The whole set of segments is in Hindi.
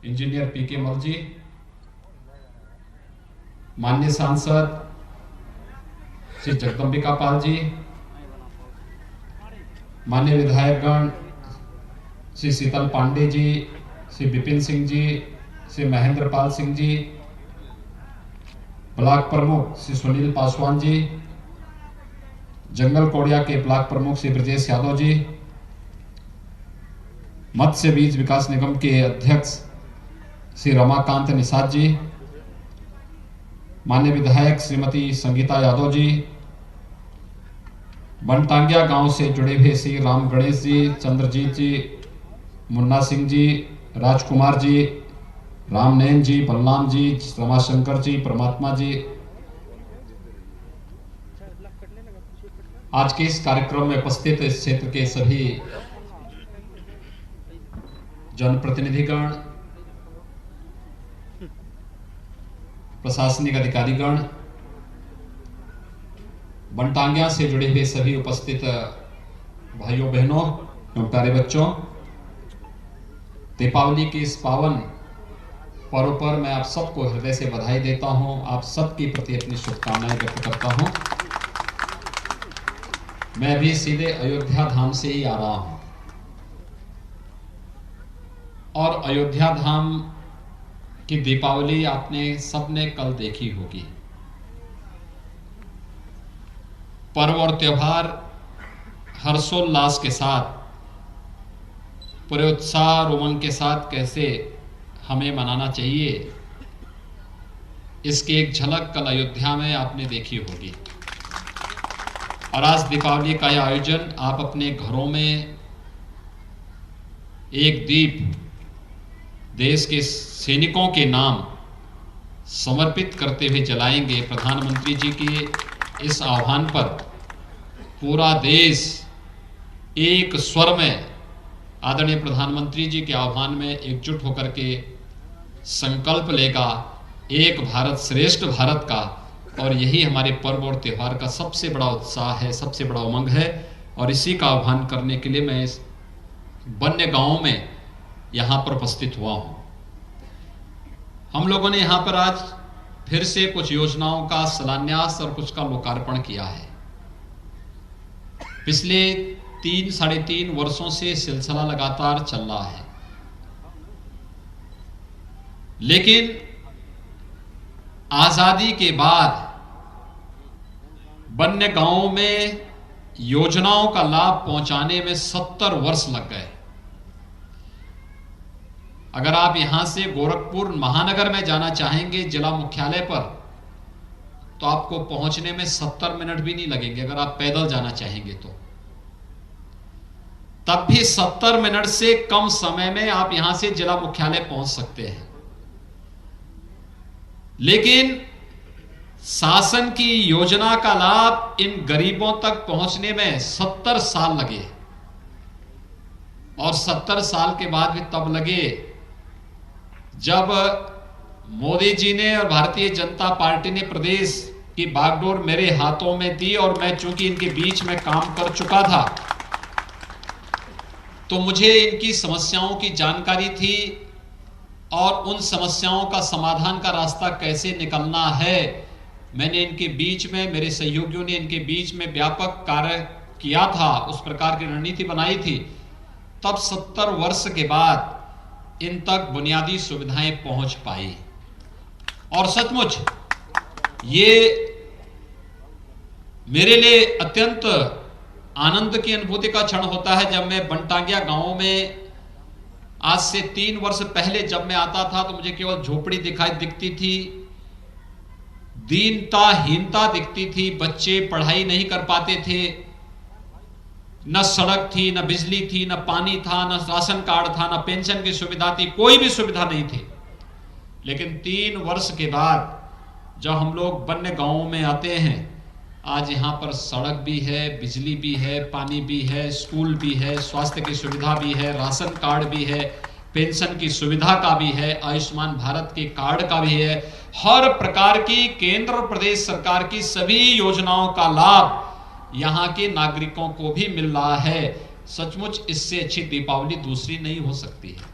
इंजीनियर पीके मल जी, माननीय सांसद श्री जगदम्बिका पाल जी, माननीय विधायकगण श्री शीतल पांडे जी, श्री विपिन सिंह जी, श्री महेंद्र पाल सिंह जी, ब्लॉक प्रमुख श्री सुनील पासवान जी, जंगल कोड़िया के ब्लॉक प्रमुख श्री ब्रजेश यादव जी, मत्स्य बीज विकास निगम के अध्यक्ष श्री रमाकांत निषाद जी, माननीय विधायक श्रीमती संगीता यादव जी, बनटांगिया गांव से जुड़े हुए श्री राम गणेश जी, चंद्रजीत जी, मुन्ना सिंह जी, राजकुमार जी, रामनैन जी, बलराम जी, रमाशंकर जी, परमात्मा जी, आज के इस कार्यक्रम में उपस्थित इस क्षेत्र के सभी जनप्रतिनिधिगण, प्रशासनिक अधिकारीगण, बनटांगिया से जुड़े हुए सभी उपस्थित भाइयों बहनों एवं प्यारे बच्चों, दीपावली के इस पावन पर्व पर मैं आप सबको हृदय से बधाई देता हूं। आप सबके प्रति अपनी शुभकामनाएं व्यक्त करता हूं। मैं भी सीधे अयोध्या धाम से ही आ रहा हूं और अयोध्या धाम की दीपावली आपने सबने कल देखी होगी। पर्व और त्योहार हर्षोल्लास के साथ, पूरे उत्साह और उमंग के साथ कैसे हमें मनाना चाहिए, इसकी एक झलक कल अयोध्या में आपने देखी होगी। और आज दीपावली का यह आयोजन आप अपने घरों में एक दीप देश के सैनिकों के नाम समर्पित करते हुए जलाएंगे। प्रधानमंत्री जी के इस आह्वान पर पूरा देश एक स्वर में आदरणीय प्रधानमंत्री जी के आह्वान में एकजुट होकर के संकल्प लेगा एक भारत श्रेष्ठ भारत का। और यही हमारे पर्व और त्योहार का सबसे बड़ा उत्साह है, सबसे बड़ा उमंग है। और इसी का आह्वान करने के लिए मैं इस वन्य गांव में यहाँ पर उपस्थित हुआ हूँ। हम लोगों ने यहाँ पर आज फिर से कुछ योजनाओं का शिलान्यास और कुछ का लोकार्पण किया है। पिछले 3-3.5 वर्षों से सिलसिला लगातार चल रहा है, लेकिन आजादी के बाद वन्य गांवों में योजनाओं का लाभ पहुंचाने में 70 वर्ष लग गए। अगर आप यहां से गोरखपुर महानगर में जाना चाहेंगे जिला मुख्यालय पर, तो आपको पहुंचने में 70 मिनट भी नहीं लगेंगे। अगर आप पैदल जाना चाहेंगे तो तब भी 70 मिनट से कम समय में आप यहां से जिला मुख्यालय पहुंच सकते हैं। लेकिन शासन की योजना का लाभ इन गरीबों तक पहुंचने में 70 साल लगे। और 70 साल के बाद भी तब लगे जब मोदी जी ने और भारतीय जनता पार्टी ने प्रदेश की बागडोर मेरे हाथों में दी। और मैं चूंकि इनके बीच में काम कर चुका था, तो मुझे इनकी समस्याओं की जानकारी थी और उन समस्याओं का समाधान का रास्ता कैसे निकलना है, मैंने इनके बीच में, मेरे सहयोगियों ने इनके बीच में व्यापक कार्य किया था, उस प्रकार की रणनीति बनाई थी। तब 70 वर्ष के बाद इन तक बुनियादी सुविधाएं पहुंच पाई। और सचमुच ये मेरे लिए अत्यंत आनंद की अनुभूति का क्षण होता है जब मैं बनटांगिया गांव में आज से 3 वर्ष पहले जब मैं आता था तो मुझे केवल झोपड़ी दिखती थी, दीनता हीनता दिखती थी, बच्चे पढ़ाई नहीं कर पाते थे, न सड़क थी, न बिजली थी, न पानी था, न राशन कार्ड था, न पेंशन की सुविधा थी, कोई भी सुविधा नहीं थी। लेकिन 3 वर्ष के बाद जब हम लोग वन्य गांवों में आते हैं, आज यहाँ पर सड़क भी है, बिजली भी है, पानी भी है, स्कूल भी है, स्वास्थ्य की सुविधा भी है, राशन कार्ड भी है, पेंशन की सुविधा का भी है, आयुष्मान भारत के कार्ड का भी है। हर प्रकार की केंद्र और प्रदेश सरकार की सभी योजनाओं का लाभ यहाँ के नागरिकों को भी मिल रहा है। सचमुच इससे अच्छी दीपावली दूसरी नहीं हो सकती है।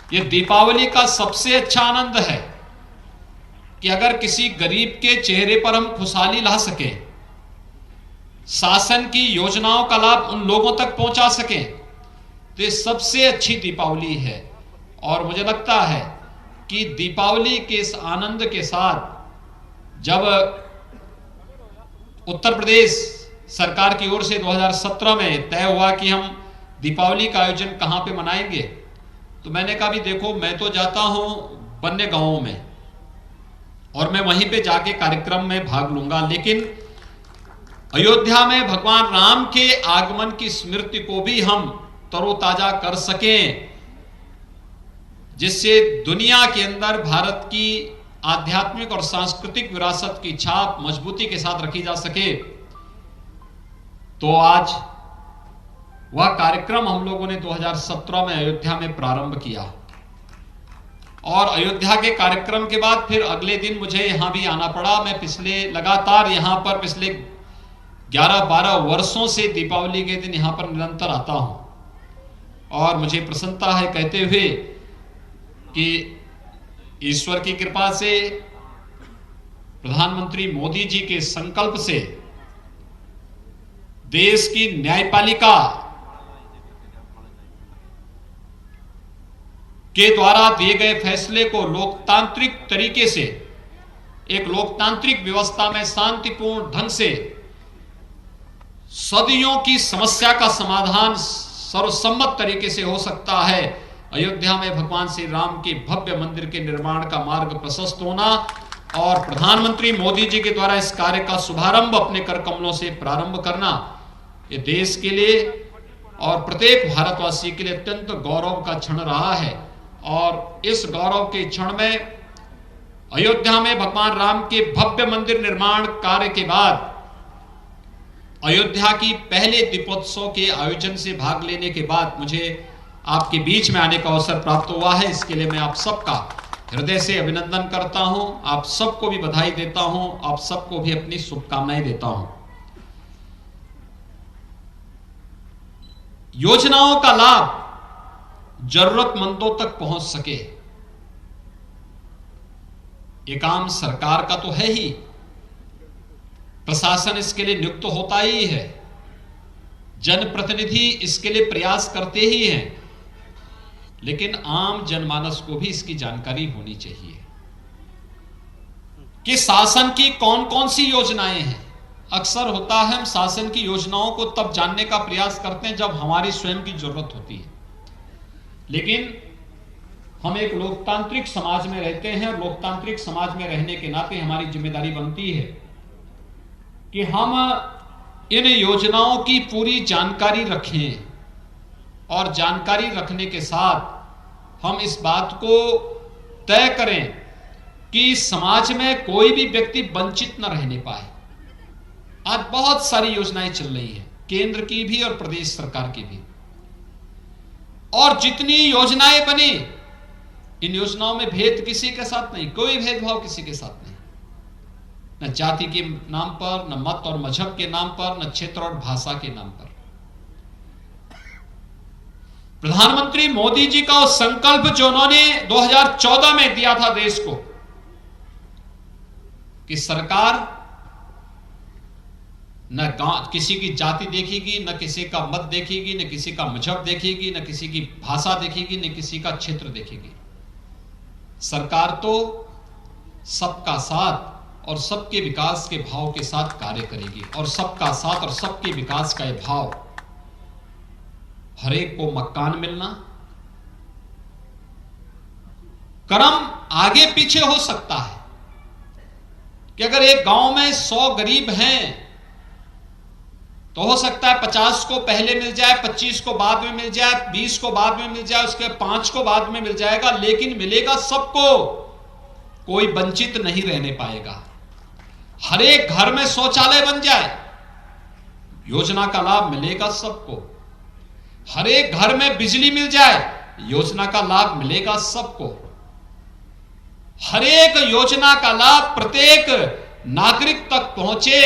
ये दीपावली का सबसे अच्छा आनंद है कि अगर किसी गरीब के चेहरे पर हम खुशहाली ला सकें, शासन की योजनाओं का लाभ उन लोगों तक पहुंचा सकें, तो ये सबसे अच्छी दीपावली है। और मुझे लगता है कि दीपावली के इस आनंद के साथ जब उत्तर प्रदेश सरकार की ओर से 2017 में तय हुआ कि हम दीपावली का आयोजन कहां पे मनाएंगे, तो मैंने कहा भी देखो, मैं तो जाता हूं वन्य गांवों में और मैं वहीं पे जाके कार्यक्रम में भाग लूंगा, लेकिन अयोध्या में भगवान राम के आगमन की स्मृति को भी हम तरोताजा कर सकें, जिससे दुनिया के अंदर भारत की आध्यात्मिक और सांस्कृतिक विरासत की छाप मजबूती के साथ रखी जा सके। तो आज वह कार्यक्रम हम लोगों ने 2017 में अयोध्या में प्रारंभ किया और अयोध्या के कार्यक्रम के बाद फिर अगले दिन मुझे यहां भी आना पड़ा। मैं लगातार यहां पर पिछले 11-12 वर्षों से दीपावली के दिन यहां पर निरंतर आता हूं और मुझे प्रसन्नता है कहते हुए कि ईश्वर की कृपा से, प्रधानमंत्री मोदी जी के संकल्प से देश की न्यायपालिका के द्वारा दिए गए फैसले को लोकतांत्रिक तरीके से, एक लोकतांत्रिक व्यवस्था में शांतिपूर्ण ढंग से सदियों की समस्या का समाधान सर्वसम्मत तरीके से हो सकता है। अयोध्या में भगवान श्री राम के भव्य मंदिर के निर्माण का मार्ग प्रशस्त होना और प्रधानमंत्री मोदी जी के द्वारा इस कार्य का शुभारंभ अपने कर कमलों से प्रारंभ करना, ये देश के लिए और प्रत्येक भारतवासी के लिए अत्यंत गौरव का क्षण रहा है। और इस गौरव के क्षण में अयोध्या में भगवान राम के भव्य मंदिर निर्माण कार्य के बाद अयोध्या की पहले दीपोत्सव के आयोजन से भाग लेने के बाद मुझे आपके बीच में आने का अवसर प्राप्त हुआ है। इसके लिए मैं आप सबका हृदय से अभिनंदन करता हूं, आप सबको भी बधाई देता हूं, आप सबको भी अपनी शुभकामनाएं देता हूं। योजनाओं का लाभ जरूरतमंदों तक पहुंच सके, ये काम सरकार का तो है ही, प्रशासन इसके लिए नियुक्त होता ही है, जनप्रतिनिधि इसके लिए प्रयास करते ही हैं, लेकिन आम जनमानस को भी इसकी जानकारी होनी चाहिए कि शासन की कौन कौन सी योजनाएं हैं। अक्सर होता है हम शासन की योजनाओं को तब जानने का प्रयास करते हैं जब हमारी स्वयं की जरूरत होती है, लेकिन हम एक लोकतांत्रिक समाज में रहते हैं और लोकतांत्रिक समाज में रहने के नाते हमारी जिम्मेदारी बनती है कि हम इन योजनाओं की पूरी जानकारी रखें और जानकारी रखने के साथ हम इस बात को तय करें कि समाज में कोई भी व्यक्ति वंचित न रहने पाए। आज बहुत सारी योजनाएं चल रही हैं, केंद्र की भी और प्रदेश सरकार की भी, और जितनी योजनाएं बनी, इन योजनाओं में भेद किसी के साथ नहीं, कोई भेदभाव किसी के साथ नहीं, न जाति के नाम पर, न मत और मजहब के नाम पर, न क्षेत्र और भाषा के नाम पर। प्रधानमंत्री मोदी जी का उस संकल्प जो उन्होंने 2014 में दिया था देश को कि सरकार न किसी की जाति देखेगी, न किसी का मत देखेगी, न किसी का मजहब देखेगी, न किसी की भाषा देखेगी, न किसी का क्षेत्र देखेगी। सरकार तो सबका साथ और सबके विकास के भाव के साथ कार्य करेगी, और सबका साथ और सबके विकास का यह भाव, हर एक को मकान मिलना, कर्म आगे पीछे हो सकता है कि अगर एक गांव में 100 गरीब हैं तो हो सकता है 50 को पहले मिल जाए, 25 को बाद में मिल जाए, 20 को बाद में मिल जाए, उसके 5 को बाद में मिल जाएगा, लेकिन मिलेगा सबको, कोई वंचित नहीं रहने पाएगा। हर एक घर में शौचालय बन जाए, योजना का लाभ मिलेगा सबको। हर एक घर में बिजली मिल जाए, योजना का लाभ मिलेगा सबको। हर एक योजना का लाभ प्रत्येक नागरिक तक पहुंचे,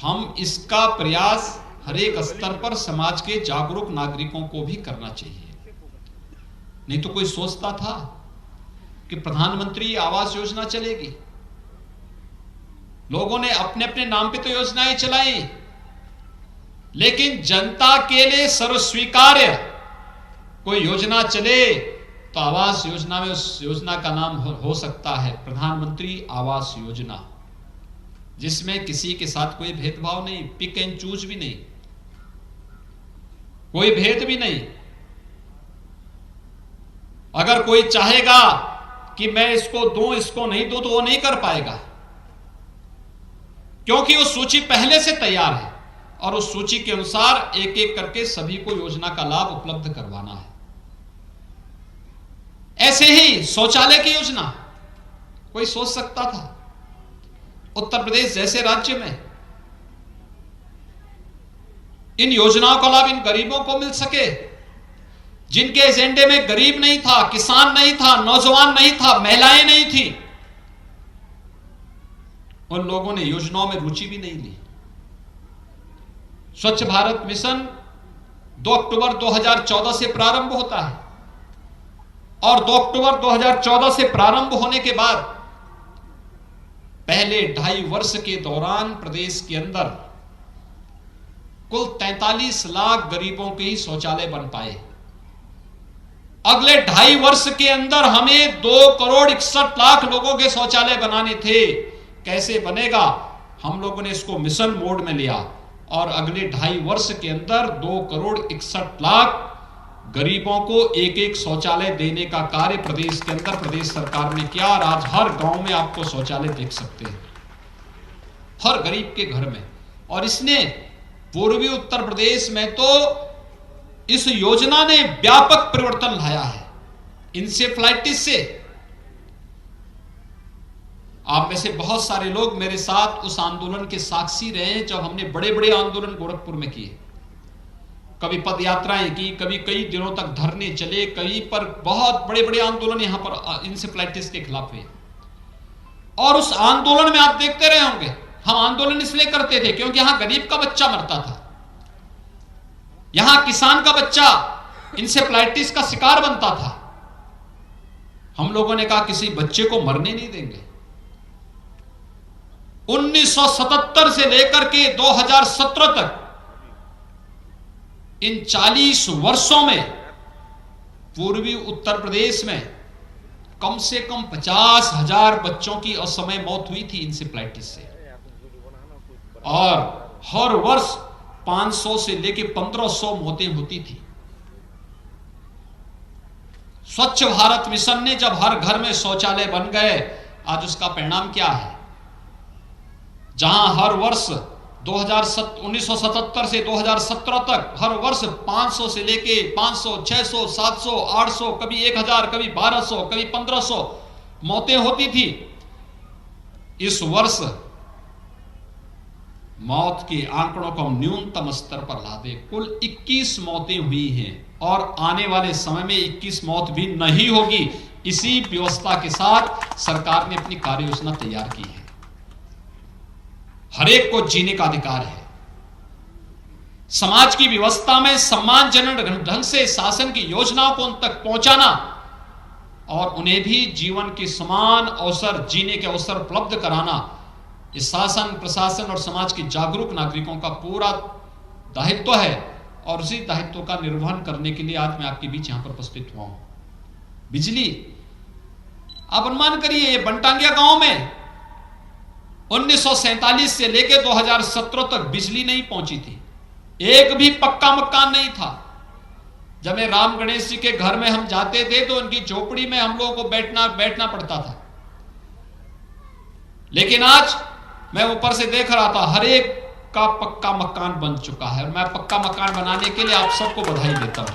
हम इसका प्रयास हर एक स्तर पर समाज के जागरूक नागरिकों को भी करना चाहिए। नहीं तो कोई सोचता था कि प्रधानमंत्री आवास योजना चलेगी। लोगों ने अपने अपने नाम पे तो योजनाएं चलाई, लेकिन जनता के लिए सर्वस्वीकार्य कोई योजना चले तो आवास योजना में उस योजना का नाम हो सकता है प्रधानमंत्री आवास योजना, जिसमें किसी के साथ कोई भेदभाव नहीं, पिक एंड चूज भी नहीं, कोई भेद भी नहीं। अगर कोई चाहेगा कि मैं इसको दूं इसको नहीं दूं तो वो नहीं कर पाएगा, क्योंकि वो सूची पहले से तैयार है और उस सूची के अनुसार एक एक करके सभी को योजना का लाभ उपलब्ध करवाना है। ऐसे ही शौचालय की योजना कोई सोच सकता था उत्तर प्रदेश जैसे राज्य में इन योजनाओं का लाभ इन गरीबों को मिल सके, जिनके एजेंडे में गरीब नहीं था, किसान नहीं था, नौजवान नहीं था, महिलाएं नहीं थी, उन लोगों ने योजनाओं में रुचि भी नहीं ली। स्वच्छ भारत मिशन 2 अक्टूबर 2014 से प्रारंभ होता है और 2 अक्टूबर 2014 से प्रारंभ होने के बाद पहले 2.5 वर्ष के दौरान प्रदेश के अंदर कुल 43 लाख गरीबों के ही शौचालय बन पाए। अगले 2.5 वर्ष के अंदर हमें 2,61,00,000 लोगों के शौचालय बनाने थे। कैसे बनेगा? हम लोगों ने इसको मिशन मोड में लिया और अगले 2.5 वर्ष के अंदर 2,61,00,000 गरीबों को एक एक शौचालय देने का कार्य प्रदेश के अंदर प्रदेश सरकार ने किया और आज हर गांव में आपको शौचालय देख सकते हैं, हर गरीब के घर में। और इसने पूर्वी उत्तर प्रदेश में तो इस योजना ने व्यापक परिवर्तन लाया है। इंसेफ्लाइटिस से आप में से बहुत सारे लोग मेरे साथ उस आंदोलन के साक्षी रहे हैं जब हमने बड़े बड़े आंदोलन गोरखपुर में किए, कभी पद यात्राएं की, कभी कई दिनों तक धरने चले, कहीं पर बहुत बड़े बड़े आंदोलन यहां पर इंसेफ्लाइटिस के खिलाफ हुए। और उस आंदोलन में आप देखते रहे होंगे, हम आंदोलन इसलिए करते थे क्योंकि यहां गरीब का बच्चा मरता था, यहां किसान का बच्चा इंसेफ्लाइटिस का शिकार बनता था। हम लोगों ने कहा किसी बच्चे को मरने नहीं देंगे। 1977 से लेकर के 2017 तक इन 40 वर्षों में पूर्वी उत्तर प्रदेश में कम से कम 50,000 बच्चों की असमय मौत हुई थी इंसेफ्लाइटिस से, और हर वर्ष 500 से लेकर 1500 मौतें होती थी। स्वच्छ भारत मिशन ने जब हर घर में शौचालय बन गए, आज उसका परिणाम क्या है? जहां हर वर्ष 1977 से 2017 तक हर वर्ष 500 से लेके 500, 600, 700, 800, कभी 1000, कभी 1200, कभी 1500 मौतें होती थी। इस वर्ष मौत के आंकड़ों को हम न्यूनतम स्तर पर ला दे, कुल 21 मौतें हुई हैं और आने वाले समय में 21 मौत भी नहीं होगी। इसी व्यवस्था के साथ सरकार ने अपनी कार्य योजना तैयार की है। हरेक को जीने का अधिकार है। समाज की व्यवस्था में सम्मानजनक ढंग से शासन की योजनाओं को उन तक पहुंचाना और उन्हें भी जीवन के समान अवसर, जीने के अवसर उपलब्ध कराना, इस शासन, प्रशासन और समाज के जागरूक नागरिकों का पूरा दायित्व है। और उसी दायित्व का निर्वहन करने के लिए आज मैं आपके बीच यहां पर उपस्थित हुआ हूं। बिजली, आप अनुमान करिए, ये बनटांगिया गांव में 1947 से लेकर 2017 तक बिजली नहीं पहुंची थी, एक भी पक्का मकान नहीं था। जब राम गणेश जी के घर में हम जाते थे तो उनकी झोपड़ी में हम लोगों को बैठना पड़ता था। लेकिन आज मैं ऊपर से देख रहा था, हर एक का पक्का मकान बन चुका है और मैं पक्का मकान बनाने के लिए आप सबको बधाई देता हूं।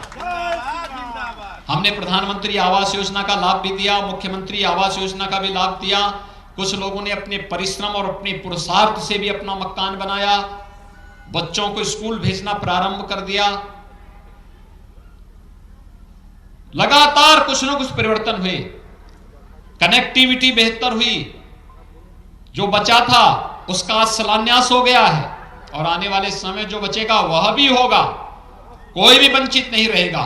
हमने प्रधानमंत्री आवास योजना का लाभ भी दिया, मुख्यमंत्री आवास योजना का भी लाभ दिया। कुछ लोगों ने अपने परिश्रम और अपने पुरुषार्थ से भी अपना मकान बनाया, बच्चों को स्कूल भेजना प्रारंभ कर दिया। लगातार कुछ न कुछ परिवर्तन हुए, कनेक्टिविटी बेहतर हुई, जो बचा था उसका शिलान्यास हो गया है और आने वाले समय में जो बचेगा वह भी होगा, कोई भी वंचित नहीं रहेगा।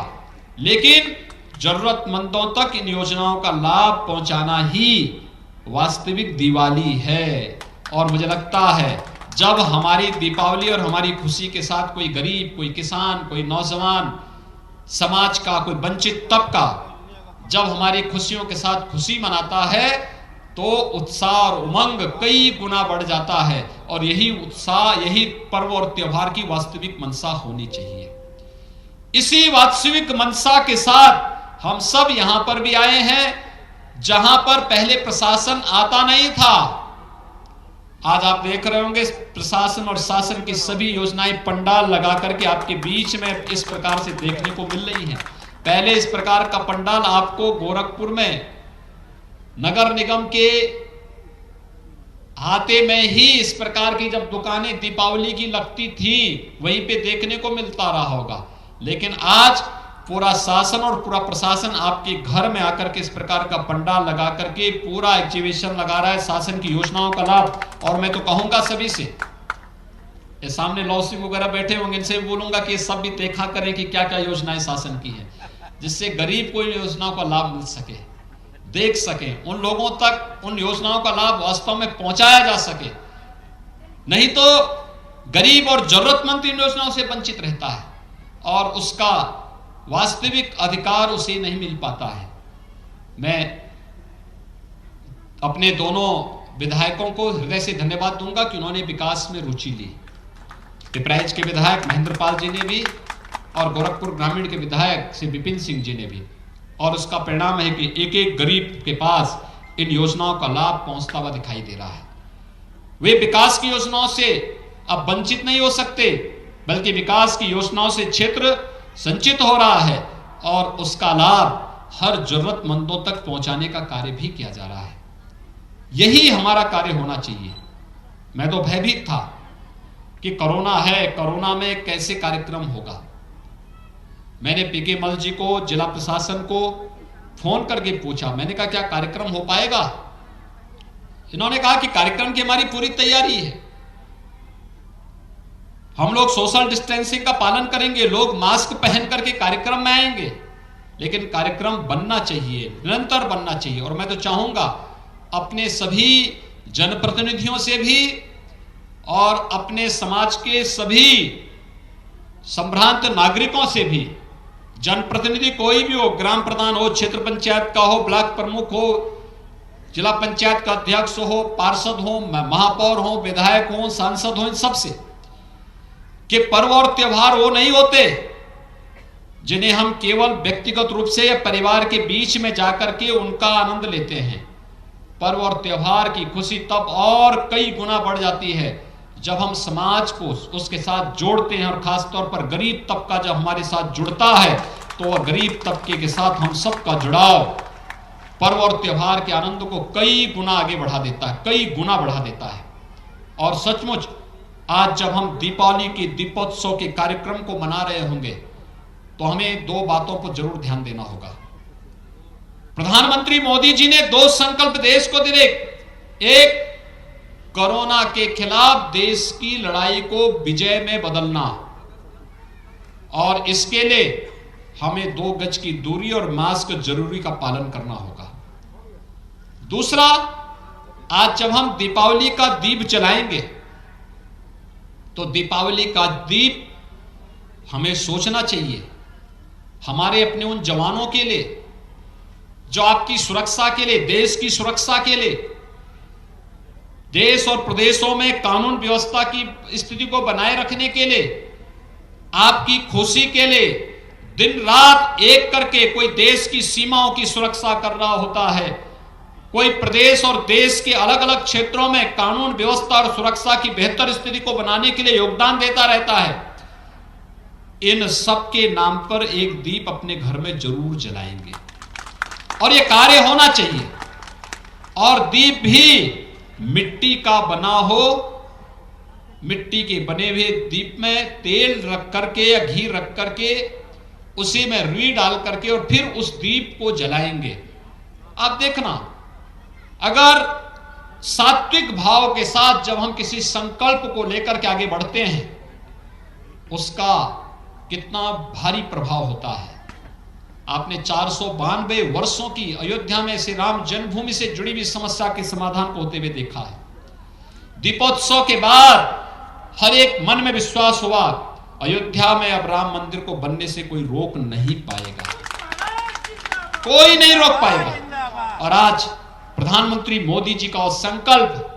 लेकिन जरूरतमंदों तक इन योजनाओं का लाभ पहुंचाना ही वास्तविक दिवाली है। और मुझे लगता है जब हमारी दीपावली और हमारी खुशी के साथ कोई गरीब, कोई किसान, कोई नौजवान समाज का, कोई वंचित तबका जब हमारी खुशियों के साथ खुशी मनाता है तो उत्साह और उमंग कई गुना बढ़ जाता है। और यही उत्साह, यही पर्व और त्योहार की वास्तविक मंशा होनी चाहिए। इसी वास्तविक मंशा के साथ हम सब यहां पर भी आए हैं जहां पर पहले प्रशासन आता नहीं था। आज आप देख रहे होंगे प्रशासन और शासन की सभी योजनाएं पंडाल लगा करके आपके बीच में इस प्रकार से देखने को मिल रही हैं। पहले इस प्रकार का पंडाल आपको गोरखपुर में नगर निगम के हाथे में ही इस प्रकार की जब दुकानें दीपावली की लगती थी वहीं पे देखने को मिलता रहा होगा। लेकिन आज पूरा शासन और पूरा प्रशासन आपके घर में आकर के इस प्रकार का पंडाल लगा करके पूरा एग्जीबिशन लगा रहा है शासन की योजनाओं का लाभ। और मैं तो कहूंगा सभी से, ये सामने लॉसिंग वगैरह बैठे होंगे, इनसे बोलूंगा कि ये सब भी देखा करें कि क्या क्या योजनाएं शासन की है, जिससे गरीब को इन योजनाओं का लाभ मिल सके, देख सके, उन लोगों तक उन योजनाओं का लाभ वास्तव में पहुंचाया जा सके। नहीं तो गरीब और जरूरतमंद इन योजनाओं से वंचित रहता है और उसका वास्तविक अधिकार उसे नहीं मिल पाता है। मैं अपने दोनों विधायकों को हृदय से धन्यवाद दूंगा कि उन्होंने विकास में रुचि ली। पिपराइच के विधायक महेंद्र पाल जी ने भी और गोरखपुर ग्रामीण के विधायक श्री विपिन सिंह जी ने भी। और उसका परिणाम है कि एक एक गरीब के पास इन योजनाओं का लाभ पहुंचता हुआ दिखाई दे रहा है। वे विकास की योजनाओं से अब वंचित नहीं हो सकते, बल्कि विकास की योजनाओं से क्षेत्र संचित हो रहा है और उसका लाभ हर जरूरतमंदों तक पहुंचाने का कार्य भी किया जा रहा है। यही हमारा कार्य होना चाहिए। मैं तो भयभीत था कि कोरोना है, कोरोना में कैसे कार्यक्रम होगा। मैंने पीके मल जी को, जिला प्रशासन को फोन करके पूछा, मैंने कहा क्या कार्यक्रम हो पाएगा? इन्होंने कहा कि कार्यक्रम की हमारी पूरी तैयारी है, हम लोग सोशल डिस्टेंसिंग का पालन करेंगे, लोग मास्क पहन करके कार्यक्रम में आएंगे, लेकिन कार्यक्रम बनना चाहिए, निरंतर बनना चाहिए। और मैं तो चाहूंगा अपने सभी जनप्रतिनिधियों से भी और अपने समाज के सभी संभ्रांत नागरिकों से भी, जनप्रतिनिधि कोई भी हो, ग्राम प्रधान हो, क्षेत्र पंचायत का हो, ब्लॉक प्रमुख हो, जिला पंचायत का अध्यक्ष हो, पार्षद हो, महापौर हो, विधायक हो, सांसद हो, इन सबसे कि पर्व और त्योहार वो नहीं होते जिन्हें हम केवल व्यक्तिगत रूप से या परिवार के बीच में जाकर के उनका आनंद लेते हैं। पर्व और त्योहार की खुशी तब और कई गुना बढ़ जाती है जब हम समाज को उसके साथ जोड़ते हैं, और खासतौर पर गरीब तबका जब हमारे साथ जुड़ता है तो वह गरीब तबके के साथ हम सबका जुड़ाव पर्व और त्योहार के आनंद को कई गुना आगे बढ़ा देता है, कई गुना बढ़ा देता है। और सचमुच आज जब हम दीपावली के दीपोत्सव के कार्यक्रम को मना रहे होंगे तो हमें दो बातों पर जरूर ध्यान देना होगा। प्रधानमंत्री मोदी जी ने दो संकल्प देश को दिए। एक, कोरोना के खिलाफ देश की लड़ाई को विजय में बदलना, और इसके लिए हमें 2 गज की दूरी और मास्क जरूरी का पालन करना होगा। दूसरा, आज जब हम दीपावली का दीप जलाएंगे तो दीपावली का दीप हमें सोचना चाहिए हमारे अपने उन जवानों के लिए जो आपकी सुरक्षा के लिए, देश की सुरक्षा के लिए, देश और प्रदेशों में कानून व्यवस्था की स्थिति को बनाए रखने के लिए, आपकी खुशी के लिए दिन रात एक करके कोई देश की सीमाओं की सुरक्षा कर रहा होता है, कोई प्रदेश और देश के अलग अलग क्षेत्रों में कानून व्यवस्था और सुरक्षा की बेहतर स्थिति को बनाने के लिए योगदान देता रहता है। इन सब के नाम पर एक दीप अपने घर में जरूर जलाएंगे और यह कार्य होना चाहिए। और दीप भी मिट्टी का बना हो, मिट्टी के बने हुए दीप में तेल रख करके या घी रख करके उसी में रुई डाल करके और फिर उस दीप को जलाएंगे। आप देखना, अगर सात्विक भाव के साथ जब हम किसी संकल्प को लेकर के आगे बढ़ते हैं उसका कितना भारी प्रभाव होता है। आपने 492 वर्षों की अयोध्या में श्री राम जन्मभूमि से जुड़ी हुई समस्या के समाधान को होते हुए देखा है। दीपोत्सव के बाद हर एक मन में विश्वास हुआ अयोध्या में अब राम मंदिर को बनने से कोई रोक नहीं पाएगा, कोई नहीं रोक पाएगा। और आज प्रधानमंत्री मोदी जी का संकल्प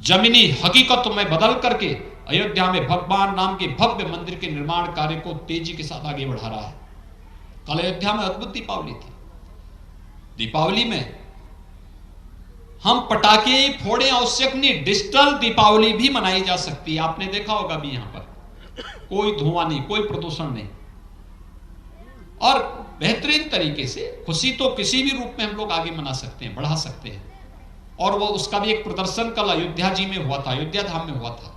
जमीनी हकीकत में बदल करके अयोध्या में भगवान राम के भव्य मंदिर के निर्माण कार्य को तेजी के साथ आगे बढ़ा रहा है। कल अयोध्या में अद्भुत दीपावली थी। दीपावली में हम पटाखे फोड़े आवश्यक नहीं, डिजिटल दीपावली भी मनाई जा सकती है। आपने देखा होगा भी यहां पर कोई धुआं नहीं, कोई प्रदूषण नहीं, और बेहतरीन तरीके से खुशी तो किसी भी रूप में हम लोग आगे मना सकते हैं, बढ़ा सकते हैं। और वो उसका भी एक प्रदर्शन कल अयोध्या जी में हुआ था, अयोध्या धाम में हुआ था।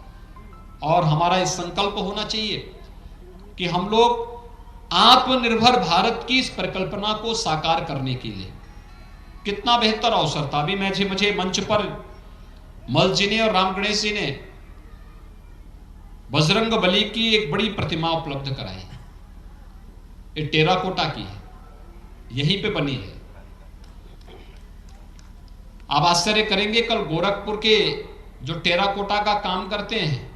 और हमारा इस संकल्प होना चाहिए कि हम लोग आत्मनिर्भर भारत की इस परिकल्पना को साकार करने के लिए कितना बेहतर अवसर था। अभी मुझे मंच पर मल जी ने और राम गणेश जी ने बजरंग बली की एक बड़ी प्रतिमा उपलब्ध कराई है। ये टेराकोटा की है, यहीं पे बनी है। आप आश्चर्य करेंगे, कल गोरखपुर के जो टेराकोटा का काम करते हैं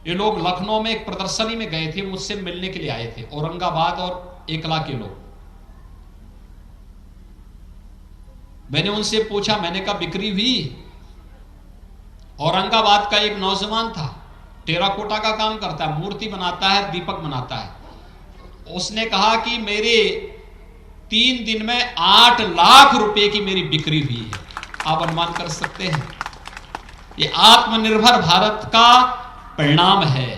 ये लोग लखनऊ में एक प्रदर्शनी में गए थे, मुझसे मिलने के लिए आए थे, औरंगाबाद और एकला के लोग। मैंने उनसे पूछा, मैंने कहा बिक्री हुई? औरंगाबाद का एक नौजवान था, टेराकोटा का काम करता है, मूर्ति बनाता है, दीपक बनाता है। उसने कहा कि मेरे 3 दिन में 8 लाख रुपए की मेरी बिक्री हुई है। आप अनुमान कर सकते हैं, ये आत्मनिर्भर भारत का परिणाम है।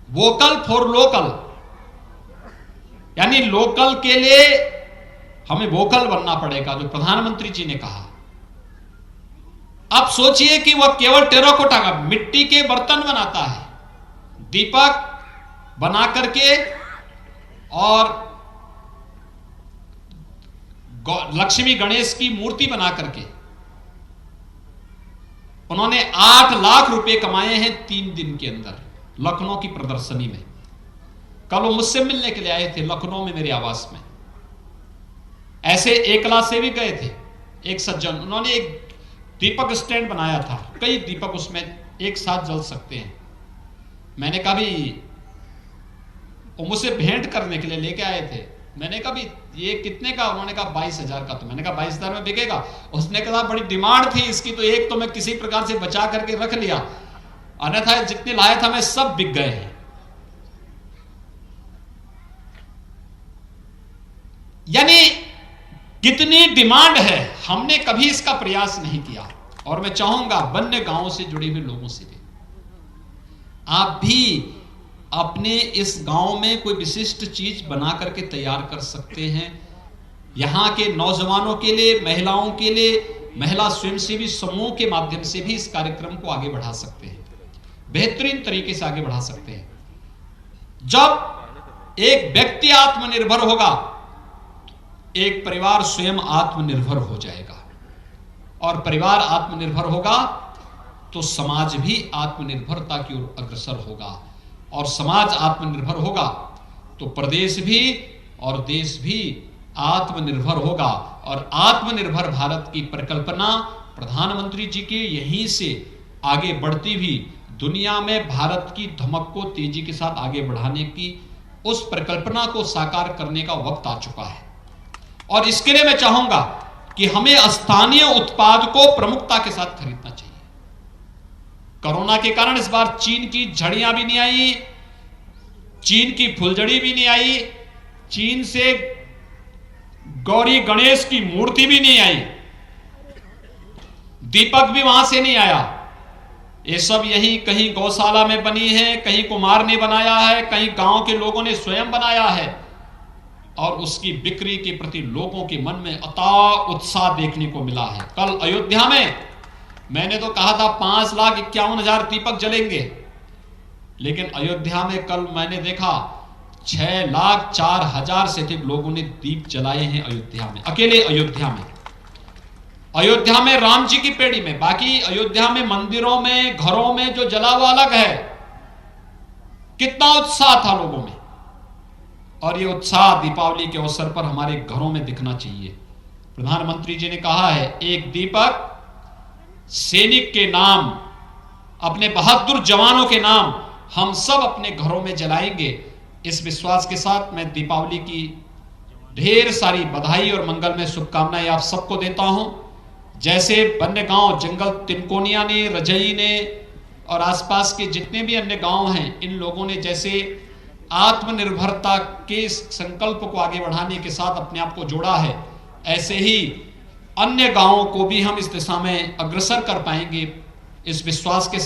वोकल फॉर लोकल, यानी लोकल के लिए हमें वोकल बनना पड़ेगा, जो प्रधानमंत्री जी ने कहा। अब सोचिए कि वह केवल टेराकोटा का मिट्टी के बर्तन बनाता है, दीपक बना करके, और लक्ष्मी गणेश की मूर्ति बना करके उन्होंने 8 लाख रुपए कमाए हैं 3 दिन के अंदर लखनऊ की प्रदर्शनी में। कल वो मुझसे मिलने के लिए आए थे लखनऊ में मेरे आवास में। ऐसे एकला से भी गए थे एक सज्जन, उन्होंने एक दीपक स्टैंड बनाया था, कई दीपक उसमें एक साथ जल सकते हैं। मैंने कहा भी, वो मुझसे भेंट करने के लिए लेके आए थे। मैंने कहा भी ये कितने का? उन्होंने कहा 22,000 का। तो मैंने कहा 22,000 में बिकेगा? उसने कहा बड़ी डिमांड थी इसकी, तो एक तो मैं किसी प्रकार से बचा करके रख लिया, अन्यथा जितने लाया था मैं सब बिक गए हैं। यानी कितनी डिमांड है, हमने कभी इसका प्रयास नहीं किया। और मैं चाहूंगा वन्य गांवों से जुड़े हुए लोगों से भी, आप भी अपने इस गांव में कोई विशिष्ट चीज बना करके तैयार कर सकते हैं। यहां के नौजवानों के लिए, महिलाओं के लिए, महिला स्वयंसेवी समूह के माध्यम से भी इस कार्यक्रम को आगे बढ़ा सकते हैं, बेहतरीन तरीके से आगे बढ़ा सकते हैं। जब एक व्यक्ति आत्मनिर्भर होगा, एक परिवार स्वयं आत्मनिर्भर हो जाएगा, और परिवार आत्मनिर्भर होगा तो समाज भी आत्मनिर्भरता की ओर अग्रसर होगा, और समाज आत्मनिर्भर होगा तो प्रदेश भी और देश भी आत्मनिर्भर होगा। और आत्मनिर्भर भारत की परिकल्पना प्रधानमंत्री जी के यहीं से आगे बढ़ती हुई दुनिया में भारत की धमक को तेजी के साथ आगे बढ़ाने की उस परिकल्पना को साकार करने का वक्त आ चुका है। और इसके लिए मैं चाहूंगा कि हमें स्थानीय उत्पाद को प्रमुखता के साथ खरीदना चाहिए। कोरोना के कारण इस बार चीन की झड़ियां भी नहीं आई, चीन की फुलझड़ी भी नहीं आई, चीन से गौरी गणेश की मूर्ति भी नहीं आई, दीपक भी वहां से नहीं आया। ये सब यही कहीं गौशाला में बनी है, कहीं कुम्हार ने बनाया है, कहीं गांव के लोगों ने स्वयं बनाया है, और उसकी बिक्री के प्रति लोगों के मन में अथाह उत्साह देखने को मिला है। कल अयोध्या में मैंने तो कहा था 5,51,000 दीपक जलेंगे, लेकिन अयोध्या में कल मैंने देखा 6,04,000 से अधिक लोगों ने दीप जलाए हैं अयोध्या में, अकेले अयोध्या में। अयोध्या में राम जी की पेड़ी में, बाकी अयोध्या में मंदिरों में घरों में जो जला वो अलग है। कितना उत्साह था लोगों में, और ये उत्साह दीपावली के अवसर पर हमारे घरों में दिखना चाहिए। प्रधानमंत्री जी ने कहा है, एक दीपक सैनिक के नाम, अपने बहादुर जवानों के नाम हम सब अपने घरों में जलाएंगे। इस विश्वास के साथ मैं दीपावली की ढेर सारी बधाई और मंगलमय शुभकामनाएं आप सबको देता हूं। जैसे बन्ने गांव जंगल तिनकोनिया ने, रजई ने और आसपास के जितने भी अन्य गांव हैं, इन लोगों ने जैसे आत्मनिर्भरता के संकल्प को आगे बढ़ाने के साथ अपने आप को जोड़ा है, ऐसे ही अन्य गांवों को भी हम इस दिशा में अग्रसर कर पाएंगे, इस विश्वास के